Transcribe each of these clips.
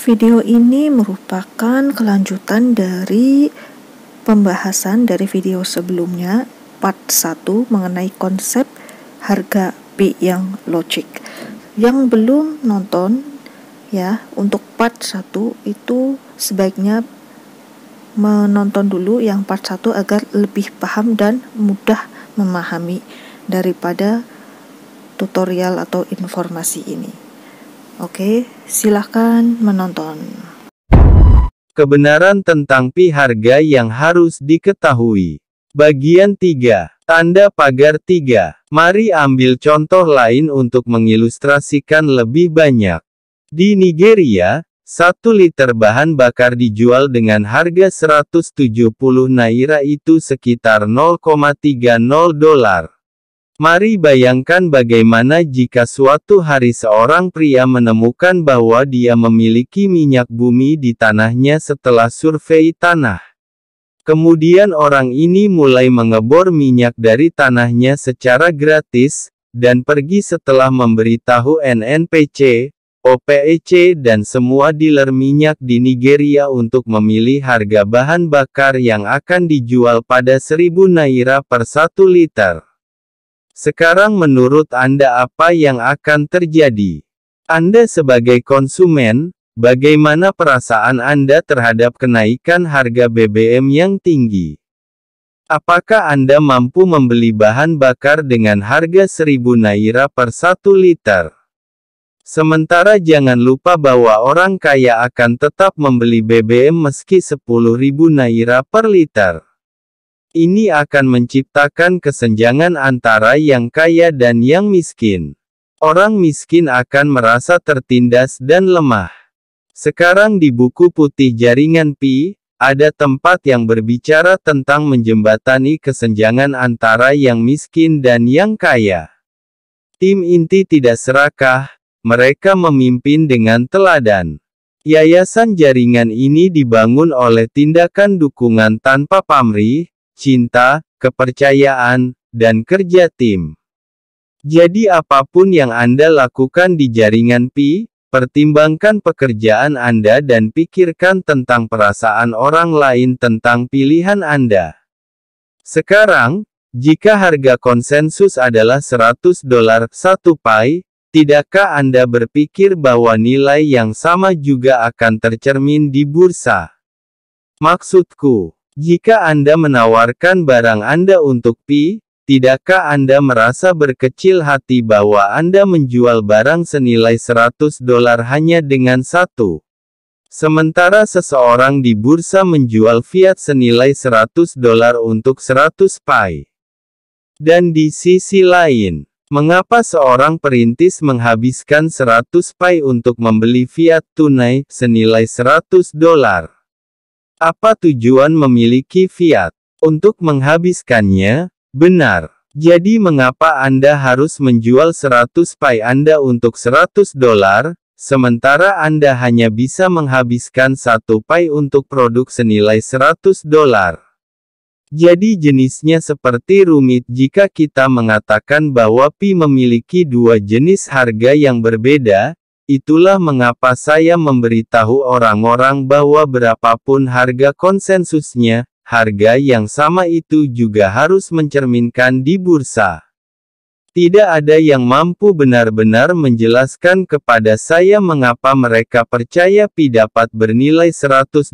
Video ini merupakan kelanjutan dari pembahasan dari video sebelumnya, part 1 mengenai konsep harga P yang logik. Yang belum nonton ya, untuk part 1 itu sebaiknya menonton dulu yang part 1 agar lebih paham dan mudah memahami daripada tutorial atau informasi ini. Oke, silahkan menonton. Kebenaran tentang pi harga yang harus diketahui. Bagian 3. Tanda pagar 3. Mari ambil contoh lain untuk mengilustrasikan lebih banyak. Di Nigeria, 1 liter bahan bakar dijual dengan harga 170 naira, itu sekitar $0,30. Mari bayangkan bagaimana jika suatu hari seorang pria menemukan bahwa dia memiliki minyak bumi di tanahnya setelah survei tanah. Kemudian orang ini mulai mengebor minyak dari tanahnya secara gratis, dan pergi setelah memberitahu NNPC, OPEC dan semua dealer minyak di Nigeria untuk memilih harga bahan bakar yang akan dijual pada 1000 naira per 1 liter. Sekarang menurut Anda apa yang akan terjadi? Anda sebagai konsumen, bagaimana perasaan Anda terhadap kenaikan harga BBM yang tinggi? Apakah Anda mampu membeli bahan bakar dengan harga 1000 naira per 1 liter? Sementara jangan lupa bahwa orang kaya akan tetap membeli BBM meski 10.000 naira per liter. Ini akan menciptakan kesenjangan antara yang kaya dan yang miskin. Orang miskin akan merasa tertindas dan lemah. Sekarang di buku putih jaringan Pi, ada tempat yang berbicara tentang menjembatani kesenjangan antara yang miskin dan yang kaya. Tim inti tidak serakah, mereka memimpin dengan teladan. Yayasan jaringan ini dibangun oleh tindakan dukungan tanpa pamrih, cinta, kepercayaan, dan kerja tim. Jadi apapun yang Anda lakukan di jaringan Pi, pertimbangkan pekerjaan Anda dan pikirkan tentang perasaan orang lain tentang pilihan Anda. Sekarang, jika harga konsensus adalah $100 1 pi, tidakkah Anda berpikir bahwa nilai yang sama juga akan tercermin di bursa? Maksudku, jika Anda menawarkan barang Anda untuk Pi, tidakkah Anda merasa berkecil hati bahwa Anda menjual barang senilai $100 hanya dengan satu? Sementara seseorang di bursa menjual Fiat senilai $100 untuk 100 pi. Dan di sisi lain, mengapa seorang perintis menghabiskan 100 pi untuk membeli Fiat tunai senilai $100? Apa tujuan memiliki Fiat? Untuk menghabiskannya, benar. Jadi mengapa Anda harus menjual 100 pi Anda untuk $100, sementara Anda hanya bisa menghabiskan 1 pi untuk produk senilai $100? Jadi jenisnya seperti rumit jika kita mengatakan bahwa Pi memiliki dua jenis harga yang berbeda. Itulah mengapa saya memberitahu orang-orang bahwa berapapun harga konsensusnya, harga yang sama itu juga harus mencerminkan di bursa. Tidak ada yang mampu benar-benar menjelaskan kepada saya mengapa mereka percaya Pi dapat bernilai $100,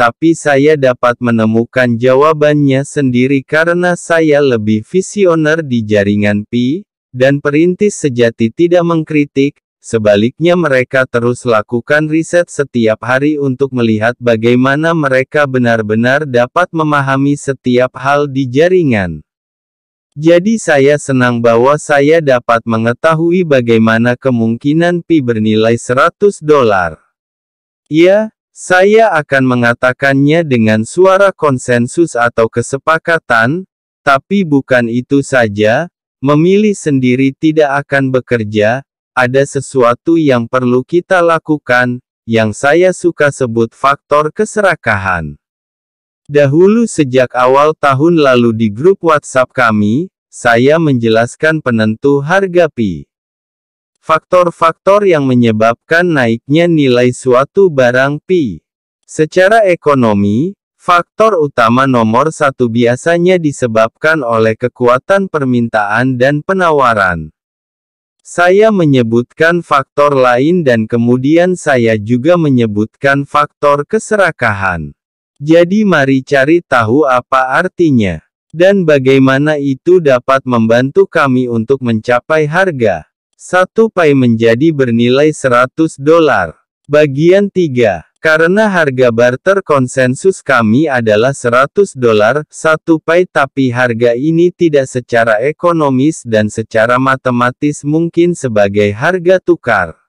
tapi saya dapat menemukan jawabannya sendiri karena saya lebih visioner di jaringan Pi, dan perintis sejati tidak mengkritik. Sebaliknya mereka terus lakukan riset setiap hari untuk melihat bagaimana mereka benar-benar dapat memahami setiap hal di jaringan. Jadi saya senang bahwa saya dapat mengetahui bagaimana kemungkinan Pi bernilai $100. Ya, saya akan mengatakannya dengan suara konsensus atau kesepakatan, tapi bukan itu saja, memilih sendiri tidak akan bekerja. Ada sesuatu yang perlu kita lakukan, yang saya suka sebut faktor keserakahan. Dahulu sejak awal tahun lalu di grup WhatsApp kami, saya menjelaskan penentu harga Pi. Faktor-faktor yang menyebabkan naiknya nilai suatu barang Pi. Secara ekonomi, faktor utama nomor satu biasanya disebabkan oleh kekuatan permintaan dan penawaran. Saya menyebutkan faktor lain dan kemudian saya juga menyebutkan faktor keserakahan. Jadi mari cari tahu apa artinya, dan bagaimana itu dapat membantu kami untuk mencapai harga. 1 Pi menjadi bernilai $100. Bagian 3. Karena harga barter konsensus kami adalah $100, 1 Pi, tapi harga ini tidak secara ekonomis dan secara matematis mungkin sebagai harga tukar.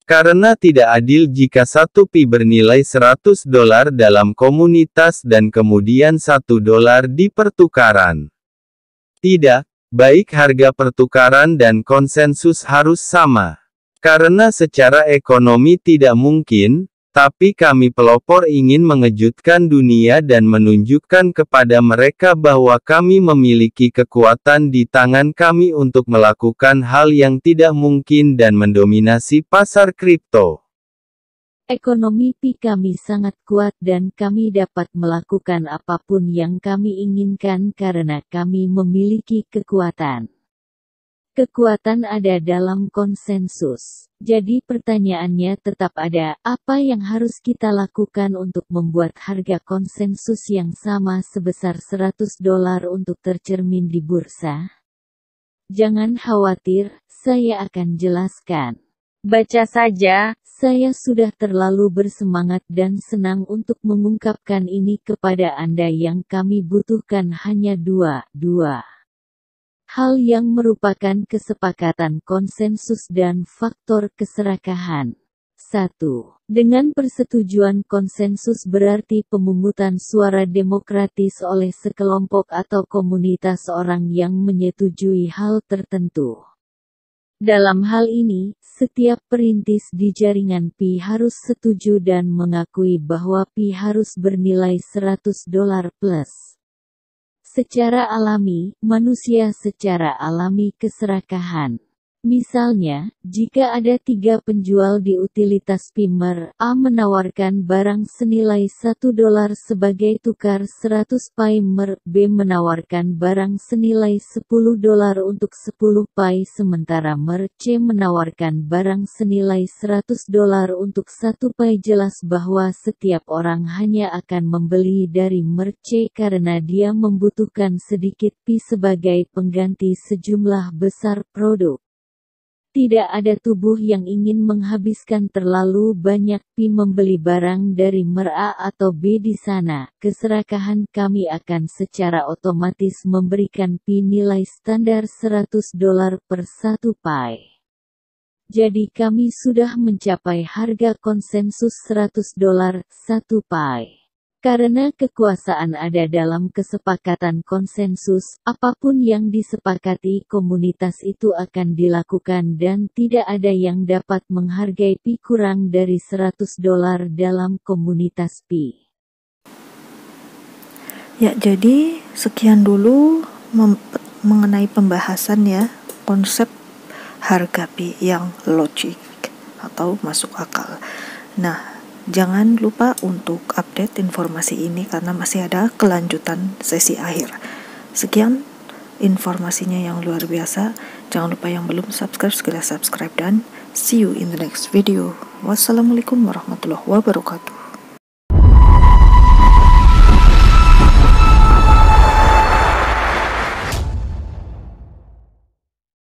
Karena tidak adil jika 1 Pi bernilai $100 dalam komunitas dan kemudian $1 di pertukaran. Tidak. Baik harga pertukaran dan konsensus harus sama. Karena secara ekonomi tidak mungkin, tapi kami pelopor ingin mengejutkan dunia dan menunjukkan kepada mereka bahwa kami memiliki kekuatan di tangan kami untuk melakukan hal yang tidak mungkin dan mendominasi pasar kripto. Ekonomi Pi kami sangat kuat dan kami dapat melakukan apapun yang kami inginkan karena kami memiliki kekuatan. Kekuatan ada dalam konsensus. Jadi pertanyaannya tetap ada, apa yang harus kita lakukan untuk membuat harga konsensus yang sama sebesar $100 untuk tercermin di bursa? Jangan khawatir, saya akan jelaskan. Baca saja, saya sudah terlalu bersemangat dan senang untuk mengungkapkan ini kepada Anda. Yang kami butuhkan hanya dua hal yang merupakan kesepakatan konsensus dan faktor keserakahan. 1. Dengan persetujuan konsensus berarti pemungutan suara demokratis oleh sekelompok atau komunitas orang yang menyetujui hal tertentu. Dalam hal ini, setiap perintis di jaringan Pi harus setuju dan mengakui bahwa Pi harus bernilai $100 plus. Secara alami, manusia secara alami keserakahan. Misalnya, jika ada 3 penjual di utilitas Pimer, A menawarkan barang senilai $1 sebagai tukar 100 Pimer, B menawarkan barang senilai $10 untuk 10 Pi, sementara Mer C menawarkan barang senilai $100 untuk 1 Pi. Jelas bahwa setiap orang hanya akan membeli dari Mer C karena dia membutuhkan sedikit Pi sebagai pengganti sejumlah besar produk. Tidak ada tubuh yang ingin menghabiskan terlalu banyak Pi membeli barang dari Mer A atau B. Di sana, keserakahan kami akan secara otomatis memberikan Pi nilai standar $100 per 1 Pi. Jadi kami sudah mencapai harga konsensus $100 1 Pi. Karena kekuasaan ada dalam kesepakatan konsensus, apapun yang disepakati komunitas itu akan dilakukan dan tidak ada yang dapat menghargai Pi kurang dari $100 dalam komunitas Pi. Ya, jadi sekian dulu mengenai pembahasan ya, konsep harga Pi yang logik atau masuk akal. Nah, jangan lupa untuk update informasi ini karena masih ada kelanjutan sesi akhir. Sekian informasinya yang luar biasa. Jangan lupa yang belum subscribe segera subscribe dan see you in the next video. Wassalamualaikum warahmatullahi wabarakatuh.